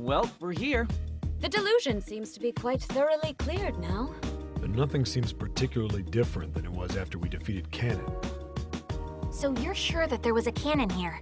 Well, we're here. The delusion seems to be quite thoroughly cleared now. But nothing seems particularly different than it was after we defeated Cannon. So you're sure that there was a cannon here?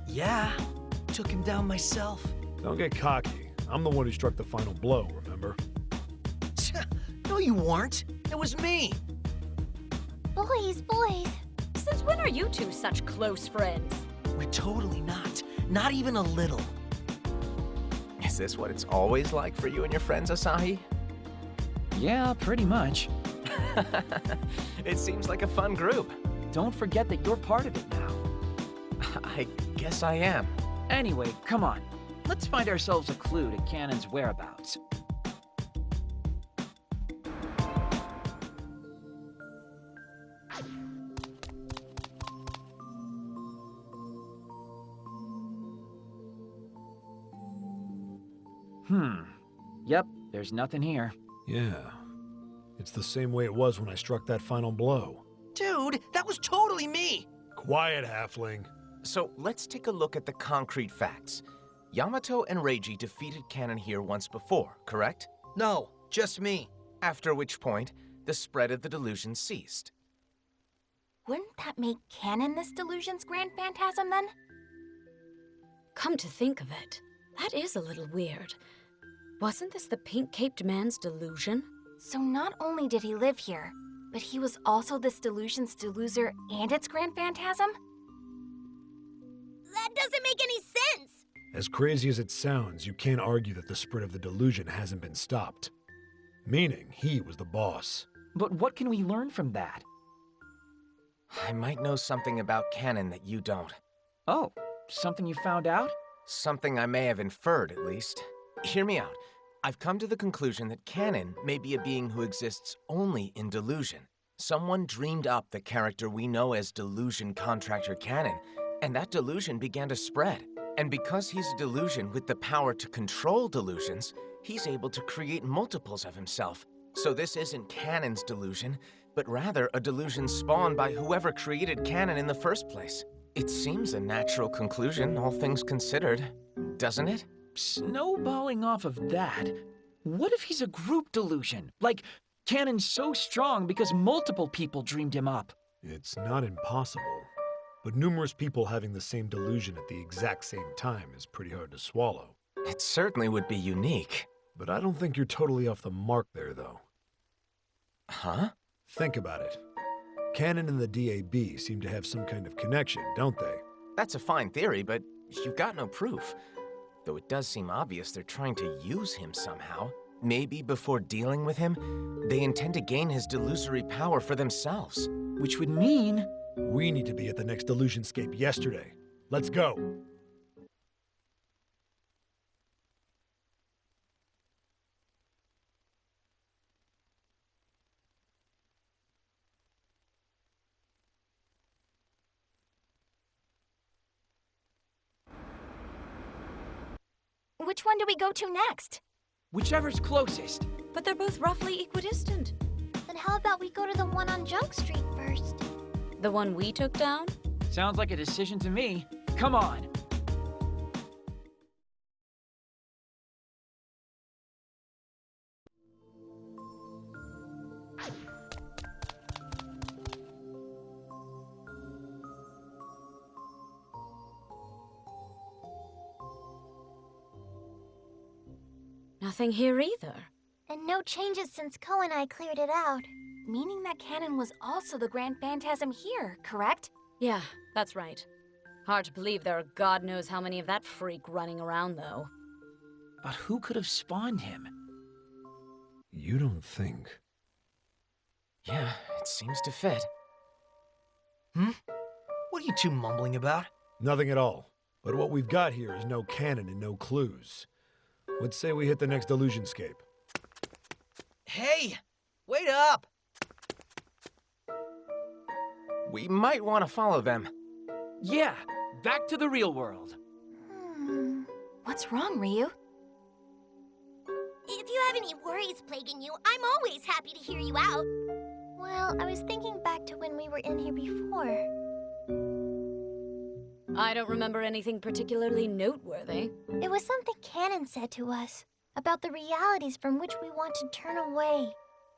Yeah, took him down myself. Don't get cocky. I'm the one who struck the final blow, remember? No, you weren't. It was me. Boys. Since when are you two such close friends? We're totally not. Not even a little. Is this what it's always like for you and your friends, Asahi? Yeah, pretty much. It seems like a fun group. Don't forget that you're part of it now. I guess I am. Anyway, come on. Let's find ourselves a clue to Cannon's whereabouts. Yep, there's nothing here. Yeah. It's the same way it was when I struck that final blow. Dude, that was totally me. Quiet, halfling. So let's take a look at the concrete facts. Yamato and Reiji defeated Cannon here once before, correct? No, just me. After which point, the spread of the delusion ceased. Wouldn't that make Cannon this delusion's grand phantasm then? Come to think of it, that is a little weird. Wasn't this the pink-caped man's delusion? So not only did he live here, but he was also this delusion's deluser and its grand phantasm? That doesn't make any sense! As crazy as it sounds, you can't argue that the spread of the delusion hasn't been stopped. Meaning, he was the boss. But what can we learn from that? I might know something about Cannon that you don't. Oh, something you found out? Something I may have inferred, at least. Hear me out. I've come to the conclusion that Cannon may be a being who exists only in delusion. Someone dreamed up the character we know as Delusion Contractor Cannon, and that delusion began to spread. And because he's a delusion with the power to control delusions, he's able to create multiples of himself. So this isn't Cannon's delusion, but rather a delusion spawned by whoever created Cannon in the first place. It seems a natural conclusion, all things considered, doesn't it? Snowballing off of that, what if he's a group delusion? Like, Cannon's so strong because multiple people dreamed him up. It's not impossible, but numerous people having the same delusion at the exact same time is pretty hard to swallow. It certainly would be unique. But I don't think you're totally off the mark there, though. Huh? Think about it. Cannon and the DAB seem to have some kind of connection, don't they? That's a fine theory, but you've got no proof. Though it does seem obvious they're trying to use him somehow. Maybe before dealing with him, they intend to gain his delusory power for themselves. Which would mean... We need to be at the next Delusionscape yesterday. Let's go. Which one do we go to next? Whichever's closest. But they're both roughly equidistant. Then how about we go to the one on Junk Street first? The one we took down? Sounds like a decision to me. Come on. Nothing here either. And no changes since Ko and I cleared it out. Meaning that Cannon was also the grand phantasm here, correct? Yeah, that's right. Hard to believe there are God knows how many of that freak running around, though. But who could have spawned him? You don't think... Yeah, it seems to fit. What are you two mumbling about? Nothing at all. But what we've got here is no cannon and no clues. Let's say we hit the next Delusionscape. Hey! Wait up! We might want to follow them. Yeah, back to the real world. What's wrong, Ryu? If you have any worries plaguing you, I'm always happy to hear you out. Well, I was thinking back to when we were in here before. I don't remember anything particularly noteworthy. It was something Canon said to us about the realities from which we want to turn away,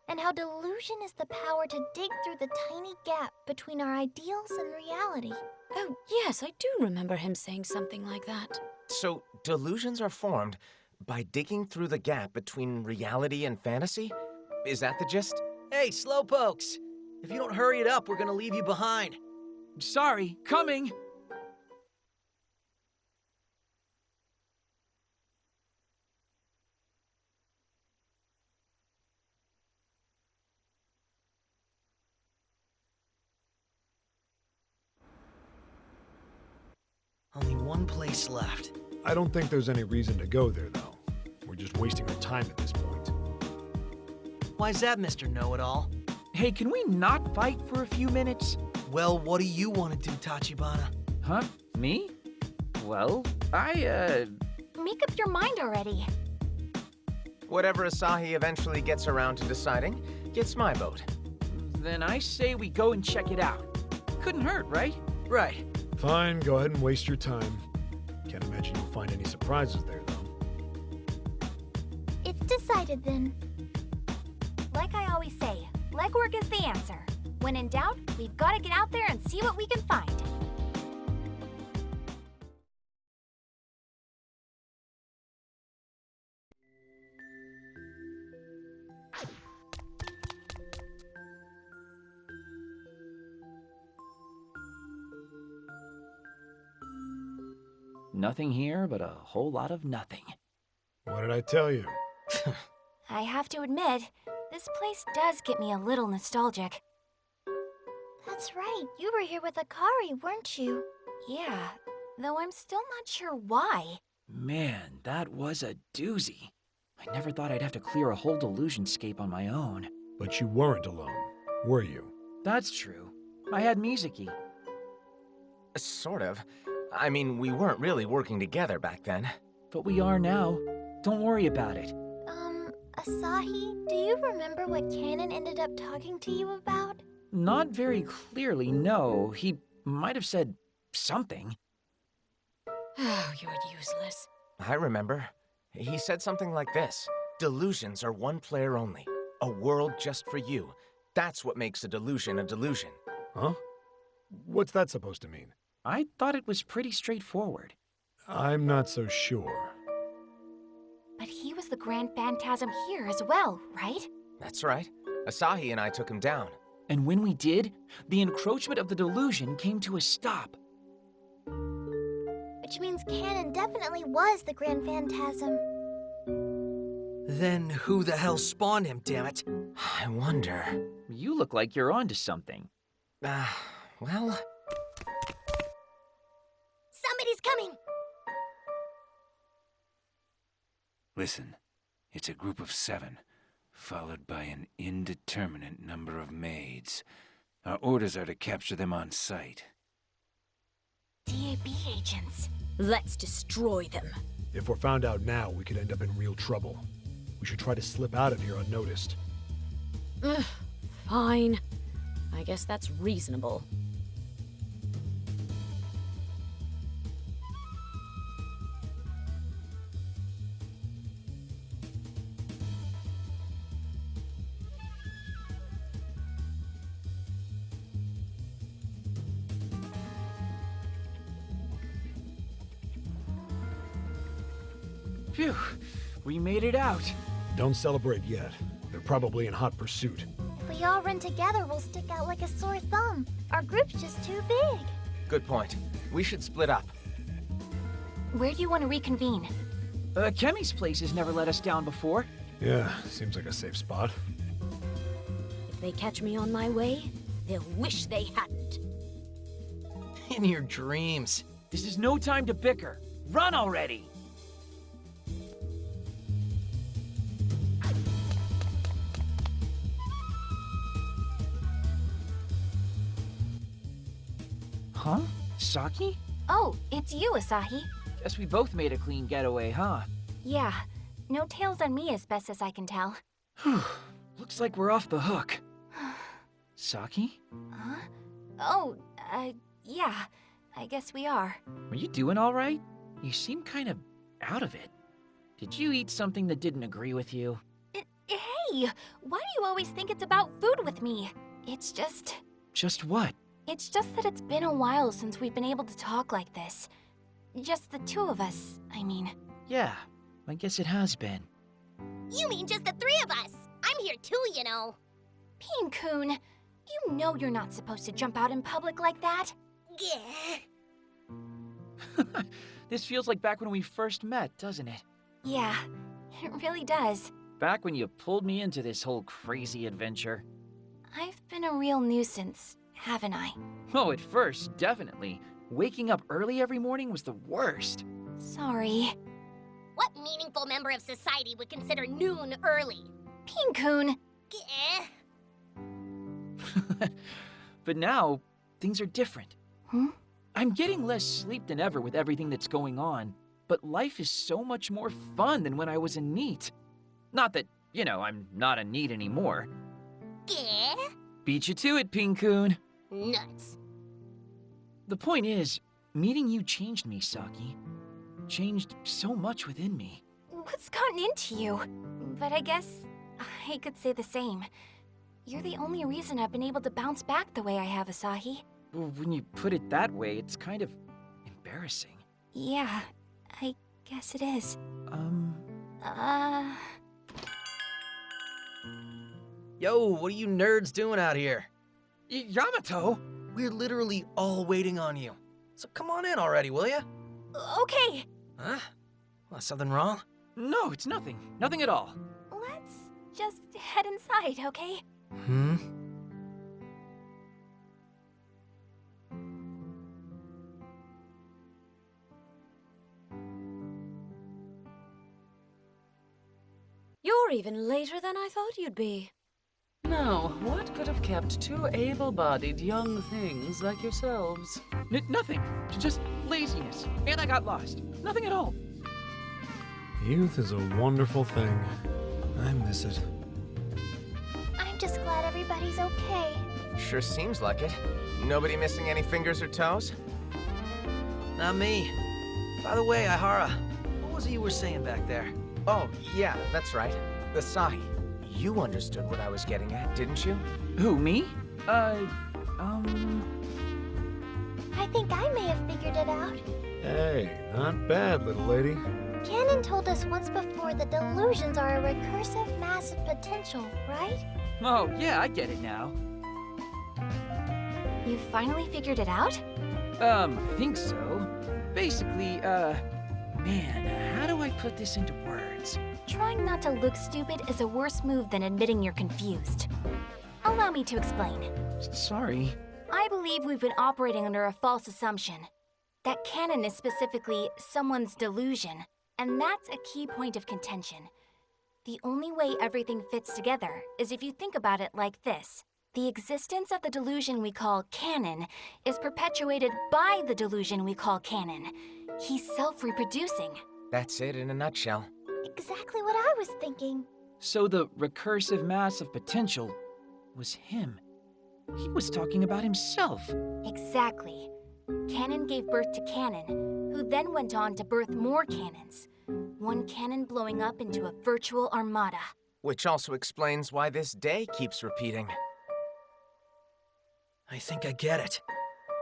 and how delusion is the power to dig through the tiny gap between our ideals and reality. Oh, yes, I do remember him saying something like that. So, delusions are formed by digging through the gap between reality and fantasy? Is that the gist? Hey, slowpokes! If you don't hurry it up, we're gonna leave you behind. Sorry, coming! Only one place left. I don't think there's any reason to go there, though. We're just wasting our time at this point. Why's that, Mr. Know-It-All? Hey, can we not fight for a few minutes? Well, what do you want to do, Tachibana? Huh? Me? Well, Make up your mind already. Whatever Asahi eventually gets around to deciding gets my vote. Then I say we go and check it out. Couldn't hurt, right? Right. Fine, go ahead and waste your time. Can't imagine you'll find any surprises there, though. It's decided then. Like I always say, legwork is the answer. When in doubt, we've got to get out there and see what we can find. Nothing here but a whole lot of nothing. What did I tell you? I have to admit, this place does get me a little nostalgic. That's right, you were here with Akari, weren't you? Yeah, though I'm still not sure why. Man, that was a doozy. I never thought I'd have to clear a whole delusionscape on my own. But you weren't alone, were you? That's true. I had Mizuki. Sort of. I mean, we weren't really working together back then. But we are now. Don't worry about it. Asahi, do you remember what Canon ended up talking to you about? Not very clearly, no. He might have said something. Oh, you're useless. I remember. He said something like this. Delusions are one player only. A world just for you. That's what makes a delusion a delusion. Huh? What's that supposed to mean? I thought it was pretty straightforward. I'm not so sure. But he was the Grand Phantasm here as well, right? That's right. Asahi and I took him down. And when we did, the encroachment of the delusion came to a stop. Which means Canon definitely was the Grand Phantasm. Then who the hell spawned him, damn it? I wonder. You look like you're onto something. Well... Somebody's coming! Listen, it's a group of 7, followed by an indeterminate number of maids. Our orders are to capture them on sight. DAB agents. Let's destroy them. If we're found out now, we could end up in real trouble. We should try to slip out of here unnoticed. Ugh, fine. I guess that's reasonable. Phew, we made it out. Don't celebrate yet. They're probably in hot pursuit. If we all run together, we'll stick out like a sore thumb. Our group's just too big. Good point. We should split up. Where do you want to reconvene? Kemi's place has never let us down before. Yeah, seems like a safe spot. If they catch me on my way, they'll wish they hadn't. In your dreams. This is no time to bicker. Run already! Huh? Saki? Oh, it's you, Asahi. Guess we both made a clean getaway, huh? Yeah, no tails on me as best as I can tell. Looks like we're off the hook. Saki? Huh? Oh, yeah. I guess we are. Are you doing all right? You seem kind of out of it. Did you eat something that didn't agree with you? Hey, why do you always think it's about food with me? It's just What? that it's been a while since we've been able to talk like this. Just the two of us, I mean. Yeah, I guess it has been. You mean just the three of us? I'm here too, you know. Bean-kun, you know you're not supposed to jump out in public like that. Yeah. This feels like back when we first met, doesn't it? Yeah, it really does. Back when you pulled me into this whole crazy adventure. I've been a real nuisance, haven't I? Oh, at first, definitely. Waking up early every morning was the worst. Sorry. What meaningful member of society would consider noon early? Bean-kun, Yeah. But now, things are different. Hmm? I'm getting less sleep than ever with everything that's going on, but life is so much more fun than when I was a NEET. Not that, I'm not a NEET anymore. Yeah. Beat you to it, Ping-kun. Nuts. The point is, meeting you changed me, Saki. Changed so much within me. what's gotten into you? But I guess I could say the same. You're the only reason I've been able to bounce back the way I have, Asahi. Well, when you put it that way, it's kind of embarrassing. Yeah, I guess it is. Yo, what are you nerds doing out here? Yamato? We're literally all waiting on you. So come on in already, will ya? Okay, Huh? Well, something wrong? No, it's nothing. Nothing at all. let's just head inside, okay? Hmm? You're even later than I thought you'd be. Now, what could have kept two able-bodied young things like yourselves? Nothing. Just laziness. And I got lost. Nothing at all. Youth is a wonderful thing. I miss it. I'm just glad everybody's okay. Sure seems like it. Nobody missing any fingers or toes? Not me. By the way, Ihara, what was it you were saying back there? Oh, yeah, that's right. Asahi, you understood what I was getting at, didn't you? Who, me? I think I may have figured it out. Hey, not bad, little lady. Canon told us once before that delusions are a recursive mass of potential, right? Oh, yeah, I get it now. You finally figured it out? I think so. Basically, man, how do I put this into words? Trying not to look stupid is a worse move than admitting you're confused. Allow me to explain. Sorry. I believe we've been operating under a false assumption. That canon is specifically someone's delusion, and that's a key point of contention. The only way everything fits together is if you think about it like this. The existence of the delusion we call canon is perpetuated by the delusion we call canon. He's self-reproducing. That's it in a nutshell. Exactly what I was thinking. So the recursive mass of potential was him. He was talking about himself. Exactly. Canon gave birth to canon, who then went on to birth more canons. One canon blowing up into a virtual armada. Which also explains why this day keeps repeating. I think I get it.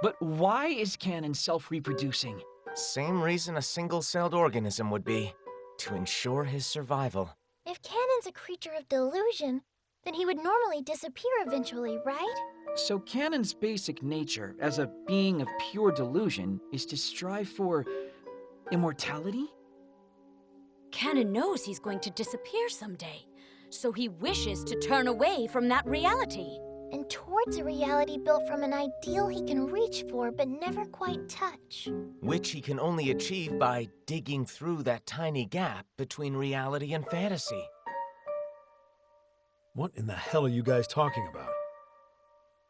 But why is canon self-reproducing? Same reason a single-celled organism would be. To ensure his survival. If Canon's a creature of delusion, then he would normally disappear eventually, right? So canon's basic nature, as a being of pure delusion, is to strive for immortality? Canon knows he's going to disappear someday, so he wishes to turn away from that reality. And towards a reality built from an ideal he can reach for but never quite touch. Which he can only achieve by digging through that tiny gap between reality and fantasy. What in the hell are you guys talking about?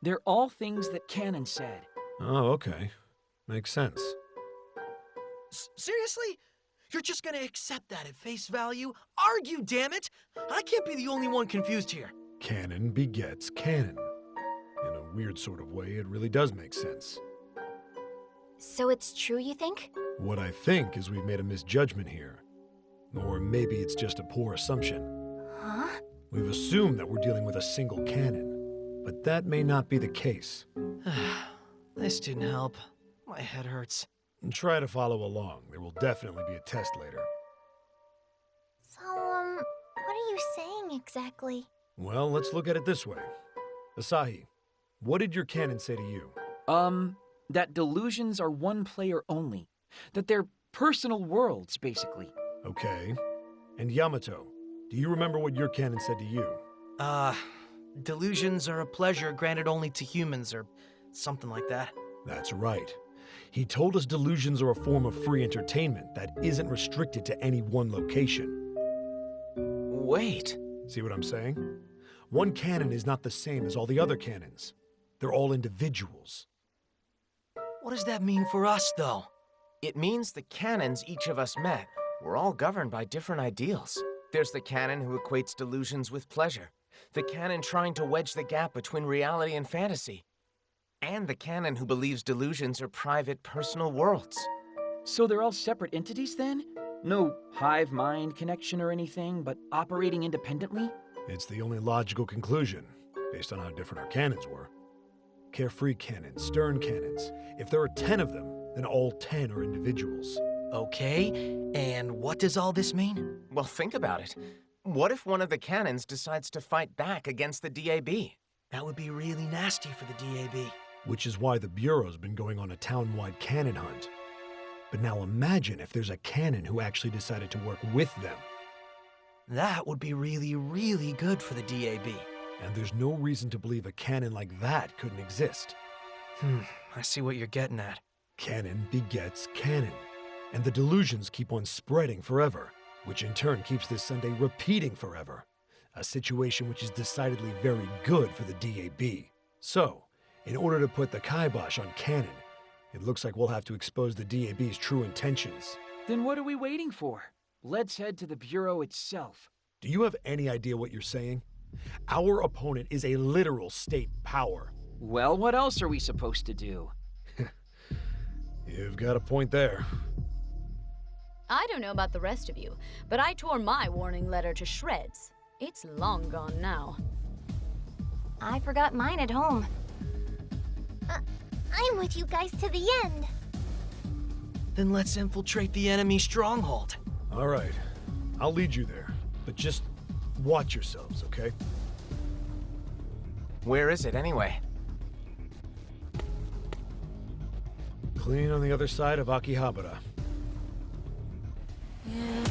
They're all things that canon said. Oh, okay. Makes sense. Seriously? You're just gonna accept that at face value? Argue, damn it! I can't be the only one confused here. Canon begets canon. In a weird sort of way, it really does make sense. So it's true, you think? What I think is we've made a misjudgment here. Or maybe it's just a poor assumption. Huh? We've assumed that we're dealing with a single cannon, but that may not be the case. This didn't help. My head hurts. And try to follow along. There will definitely be a test later. So, what are you saying exactly? Well, let's look at it this way. Asahi, what did your canon say to you? That delusions are one player only. That they're personal worlds, basically. Okay. And Yamato, do you remember what your canon said to you? Delusions are a pleasure granted only to humans, or something like that. That's right. He told us delusions are a form of free entertainment that isn't restricted to any one location. Wait. See what I'm saying? One canon is not the same as all the other canons. They're all individuals. What does that mean for us, though? It means the canons each of us met were all governed by different ideals. There's the canon who equates delusions with pleasure, the canon trying to wedge the gap between reality and fantasy, and the canon who believes delusions are private, personal worlds. So they're all separate entities then? No hive mind connection or anything, but operating independently? It's the only logical conclusion, based on how different our canons were. Carefree canons, stern canons. If there are 10 of them, then all 10 are individuals. Okay, and what does all this mean? Well, think about it. What if one of the canons decides to fight back against the DAB? That would be really nasty for the DAB. Which is why the Bureau's been going on a town-wide canon hunt. But now imagine if there's a canon who actually decided to work with them. That would be really, really good for the DAB. And there's no reason to believe a canon like that couldn't exist. I see what you're getting at. Canon begets canon. And the delusions keep on spreading forever, which in turn keeps this Sunday repeating forever. A situation which is decidedly very good for the DAB. So, in order to put the kibosh on canon, it looks like we'll have to expose the DAB's true intentions. Then what are we waiting for? Let's head to the Bureau itself. Do you have any idea what you're saying? Our opponent is a literal state power. Well, what else are we supposed to do? You've got a point there. I don't know about the rest of you, but I tore my warning letter to shreds. It's long gone now. I forgot mine at home. I'm with you guys to the end. Then let's infiltrate the enemy stronghold. All right, I'll lead you there, but just watch yourselves, okay? Where is it anyway? Clean on the other side of Akihabara. Yeah.